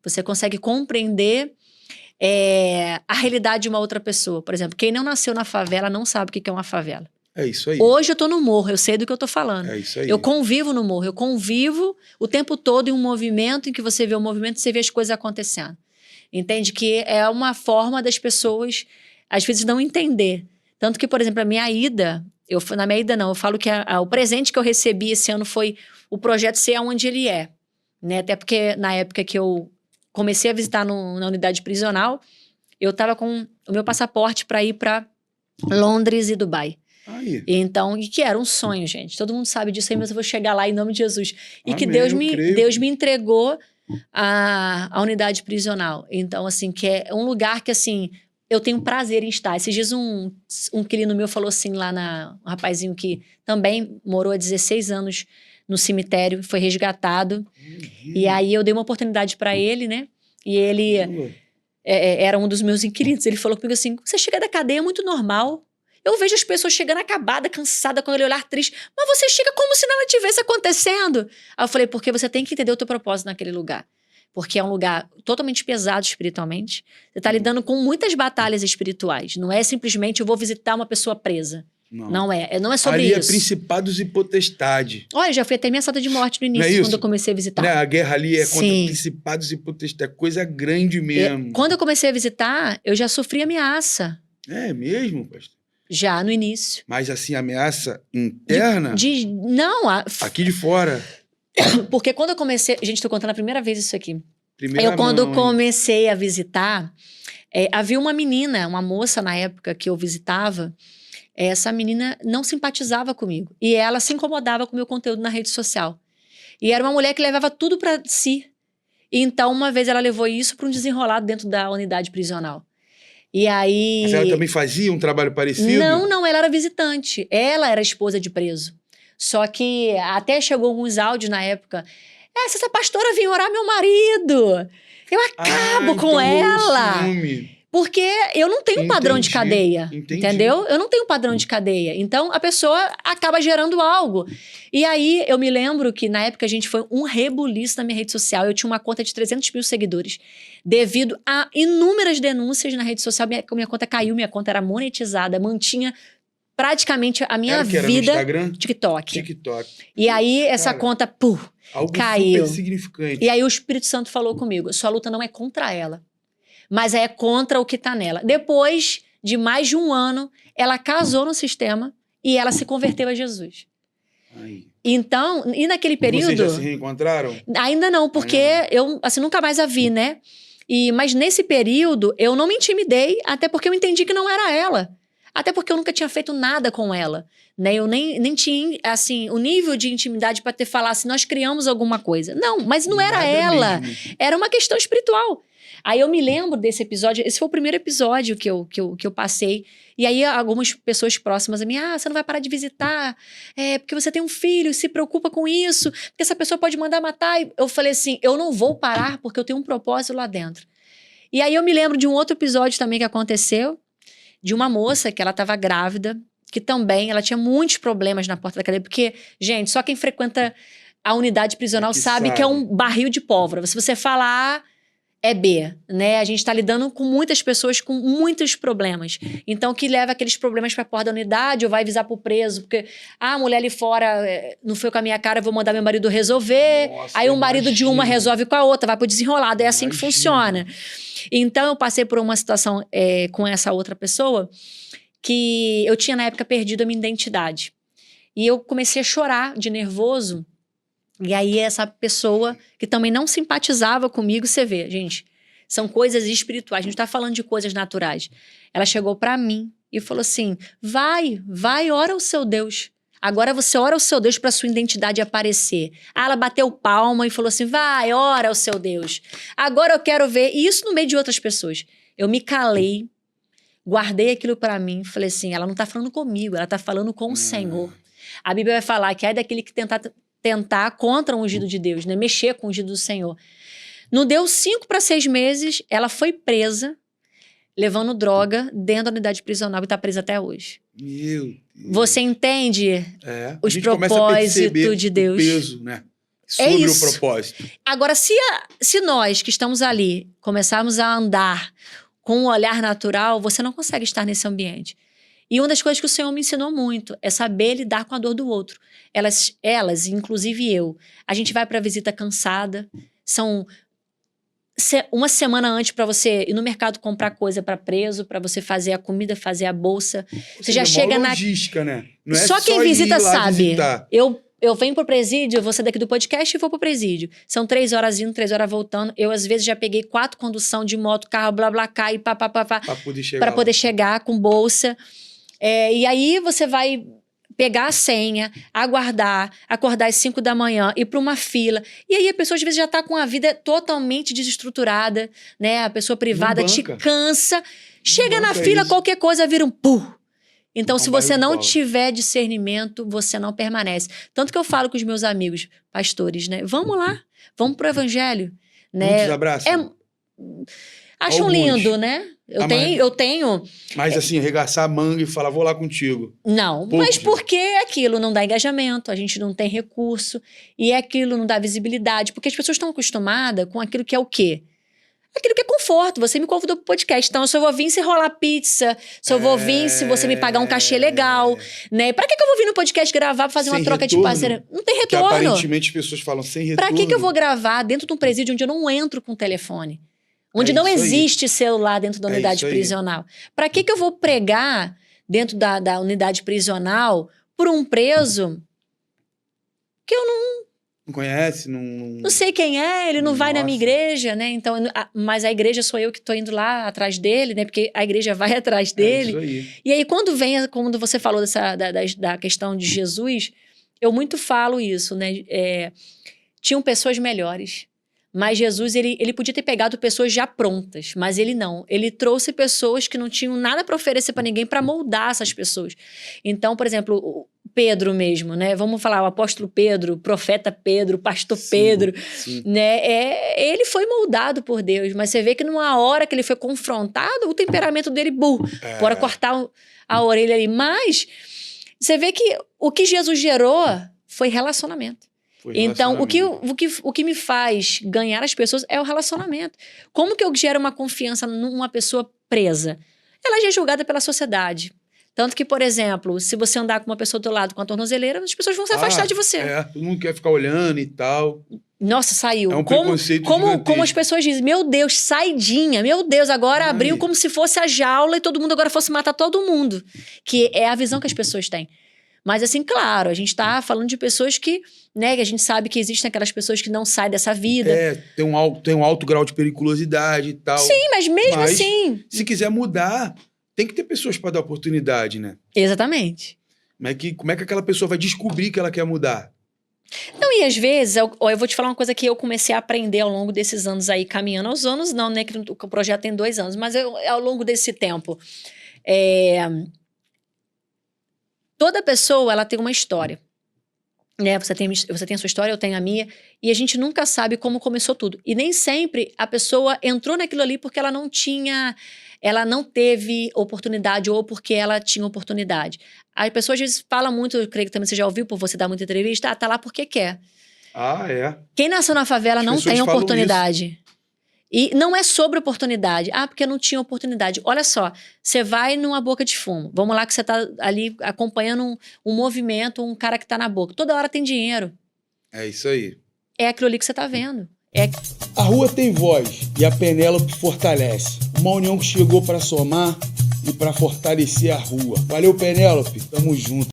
Você consegue compreender a realidade de uma outra pessoa. Por exemplo, quem não nasceu na favela não sabe o que é uma favela. É isso aí. Hoje eu tô no morro, eu sei do que eu tô falando. É isso aí. Eu convivo no morro, eu convivo o tempo todo em um movimento em que você vê o movimento e você vê as coisas acontecendo. Entende? Que é uma forma das pessoas, às vezes, não entender. Tanto que, por exemplo, a minha ida, na minha ida não, eu falo que o presente que eu recebi esse ano foi o projeto ser onde ele é. Né? Até porque na época que eu comecei a visitar na unidade prisional, eu estava com o meu passaporte para ir para Londres e Dubai. Aí. Então, e que era um sonho, gente. Todo mundo sabe disso aí, mas eu vou chegar lá em nome de Jesus. E Amém, que Deus me entregou a unidade prisional. Então, assim, que é um lugar que, assim, eu tenho prazer em estar. Esses dias um inquilino meu falou assim lá um rapazinho que também morou há 16 anos no cemitério, foi resgatado. E aí eu dei uma oportunidade para ele, né? E ele era um dos meus inquilinos. Ele falou comigo assim, você chega da cadeia muito normal. Eu vejo as pessoas chegando acabada, cansada, com aquele olhar triste. Mas você chega como se nada tivesse acontecendo. Aí eu falei, porque você tem que entender o teu propósito naquele lugar. Porque é um lugar totalmente pesado espiritualmente. Você está lidando com muitas batalhas espirituais. Não é simplesmente eu vou visitar uma pessoa presa. Não é sobre ali isso. Ali é principados e potestade. Olha, já fui até ameaçada de morte no início, quando eu comecei a visitar. Né? A guerra ali é contra principados e potestade. Coisa grande mesmo. Quando eu comecei a visitar, eu já sofri ameaça. É mesmo, pastor? Já, no início. Mas assim, ameaça interna? Não. Aqui de fora. Porque quando eu comecei... Gente, tô contando a primeira vez isso aqui. Quando eu comecei a visitar, havia uma menina, uma moça na época que eu visitava, essa menina não simpatizava comigo. E ela se incomodava com o meu conteúdo na rede social. E era uma mulher que levava tudo pra si. E então, uma vez ela levou isso para um desenrolado dentro da unidade prisional. E aí... Mas ela também fazia um trabalho parecido? Não, ela era visitante. Ela era esposa de preso. Só que até chegou alguns áudios na época. Se essa pastora vir orar meu marido, eu acabo com ela. Porque eu não tenho padrão de cadeia, entendeu? Eu não tenho padrão de cadeia. Então, a pessoa acaba gerando algo. E aí, eu me lembro que na época a gente foi um rebuliço na minha rede social. Eu tinha uma conta de 300 mil seguidores. Devido a inúmeras denúncias na rede social, minha conta caiu, minha conta era monetizada, mantinha praticamente a minha vida... Era no Instagram? TikTok. E aí, essa conta, caiu. Super significante. E aí, o Espírito Santo falou comigo, sua luta não é contra ela, mas é contra o que tá nela. Depois de mais de um ano, ela casou no sistema e ela se converteu a Jesus. Ai. Então, e naquele período... Vocês já se reencontraram? Ainda não, porque eu assim, nunca mais a vi, né? Mas nesse período, eu não me intimidei, até porque eu entendi que não era ela. Até porque eu nunca tinha feito nada com ela. Né? Eu nem tinha, assim, o nível de intimidade para ter falado assim, nós criamos alguma coisa. Não, mas não era ela. Era uma questão espiritual. Aí eu me lembro desse episódio, esse foi o primeiro episódio que eu passei. E aí algumas pessoas próximas a mim, você não vai parar de visitar, porque você tem um filho, se preocupa com isso, porque essa pessoa pode mandar matar. E eu falei assim, eu não vou parar porque eu tenho um propósito lá dentro. E aí eu me lembro de um outro episódio também que aconteceu, de uma moça que ela estava grávida, que também ela tinha muitos problemas na porta da cadeia, porque, gente, só quem frequenta a unidade prisional sabe que é um barril de pólvora. Se você falar A, é B, né? A gente está lidando com muitas pessoas com muitos problemas. Então, que leva aqueles problemas para a porta da unidade ou vai avisar para o preso, porque a mulher ali fora não foi com a minha cara, eu vou mandar meu marido resolver. Nossa, aí o marido de uma resolve com a outra, vai pro desenrolado. É assim que funciona. Então, eu passei por uma situação com essa outra pessoa que eu tinha, na época, perdido a minha identidade. E eu comecei a chorar de nervoso. E aí, essa pessoa que também não simpatizava comigo, você vê, gente, são coisas espirituais, a gente tá falando de coisas naturais. Ela chegou pra mim e falou assim, vai, ora ao seu Deus. Agora você ora ao seu Deus pra sua identidade aparecer. Ela bateu palma e falou assim, vai, ora ao seu Deus. Agora eu quero ver, e isso no meio de outras pessoas. Eu me calei, guardei aquilo pra mim, falei assim, ela não tá falando comigo, ela tá falando com o Senhor. A Bíblia vai falar que é daquele que tentar contra o ungido de Deus, né? Mexer com o ungido do Senhor. Não deu 5 para 6 meses, ela foi presa, levando droga dentro da unidade prisional e está presa até hoje. Meu Deus. Você entende os propósitos de Deus? O peso, né? Sobre o isso. propósito. Agora, se nós que estamos ali começarmos a andar com um olhar natural, você não consegue estar nesse ambiente. E uma das coisas que o Senhor me ensinou muito é saber lidar com a dor do outro. Elas, inclusive eu, a gente vai para visita cansada, são uma semana antes para você ir no mercado comprar coisa para preso, para você fazer a comida, fazer a bolsa. Você já chega na logística, né? Não é só quem visita sabe. Visitar. Eu venho pro presídio, eu vou sair daqui do podcast e vou pro presídio. São 3 horas indo, 3 horas voltando. Eu, às vezes, já peguei 4 condução de moto, carro, blá, blá, cá e pá. Pra Poder chegar com bolsa. E aí, você vai pegar a senha, aguardar, acordar às 5 da manhã, ir para uma fila. E aí, a pessoa, às vezes, já tá com a vida totalmente desestruturada, né? A pessoa privada te cansa. Chega na fila, qualquer coisa vira um puh. Então, se você não tiver discernimento, você não permanece. Tanto que eu falo com os meus amigos pastores, né? Vamos lá, vamos pro evangelho. Né? Muitos abraços. Acham lindo, né? Eu tenho... Mas assim, arregaçar a manga e falar, vou lá contigo. Não, mas porque aquilo não dá engajamento, a gente não tem recurso, e aquilo não dá visibilidade, porque as pessoas estão acostumadas com aquilo que é o quê? Aquilo que é conforto. Você me convidou pro podcast, então eu só vou vir se rolar pizza, só vou vir se você me pagar um cachê legal, né? Pra que eu vou vir no podcast gravar pra fazer uma troca de parceria? Não tem retorno. Que aparentemente as pessoas falam sem retorno. Pra que eu vou gravar dentro de um presídio onde eu não entro com telefone? Onde não existe celular dentro da unidade prisional? Pra que eu vou pregar dentro da unidade prisional por um preso que eu não conhece, não sei quem é, ele não vai na minha igreja, né? Então, mas a igreja sou eu que tô indo lá atrás dele, né? Porque a igreja vai atrás dele. Isso aí. E aí, quando você falou da questão de Jesus, eu muito falo isso, né? Tinham pessoas melhores. Mas Jesus, ele podia ter pegado pessoas já prontas, mas ele não. Ele trouxe pessoas que não tinham nada para oferecer para ninguém para moldar essas pessoas. Então, por exemplo, o Pedro mesmo, né? Vamos falar, o apóstolo Pedro, o profeta Pedro, o pastor Pedro, né? Ele foi moldado por Deus, mas você vê que numa hora que ele foi confrontado, o temperamento dele, bora cortar a orelha ali. Mas você vê que o que Jesus gerou foi relacionamento. Então, o que me faz ganhar as pessoas é o relacionamento. Como que eu gero uma confiança numa pessoa presa? Ela já é julgada pela sociedade. Tanto que, por exemplo, se você andar com uma pessoa do teu lado com a tornozeleira, as pessoas vão se afastar de você. Todo mundo quer ficar olhando e tal. Nossa, saiu. É um preconceito gigantesco. Como as pessoas dizem, meu Deus, saidinha, meu Deus, agora abriu como se fosse a jaula e todo mundo agora fosse matar todo mundo. Que é a visão que as pessoas têm. Mas assim, claro, a gente tá falando de pessoas que, né, que a gente sabe que existem aquelas pessoas que não saem dessa vida. Tem um alto grau de periculosidade e tal. Sim, mas mesmo assim... Se quiser mudar, tem que ter pessoas para dar oportunidade, né? Exatamente. Como é que aquela pessoa vai descobrir que ela quer mudar? Não, e às vezes, eu vou te falar uma coisa que eu comecei a aprender ao longo desses anos aí, caminhando aos anos, não, né, que o projeto tem 2 anos, mas ao longo desse tempo... Toda pessoa, ela tem uma história, né? Você tem a sua história, eu tenho a minha, e a gente nunca sabe como começou tudo. E nem sempre a pessoa entrou naquilo ali porque ela não teve oportunidade ou porque ela tinha oportunidade. A pessoa às vezes fala muito, eu creio que também você já ouviu por você dar muita entrevista, tá lá porque quer. Quem nasceu na favela não tem oportunidade. E não é sobre oportunidade. Porque não tinha oportunidade. Olha só, você vai numa boca de fumo. Vamos lá que você tá ali acompanhando um movimento, um cara que tá na boca. Toda hora tem dinheiro. É isso aí. É aquilo ali que você tá vendo. A rua tem voz e a Penélope fortalece. Uma união que chegou para somar e para fortalecer a rua. Valeu, Penélope. Tamo junto.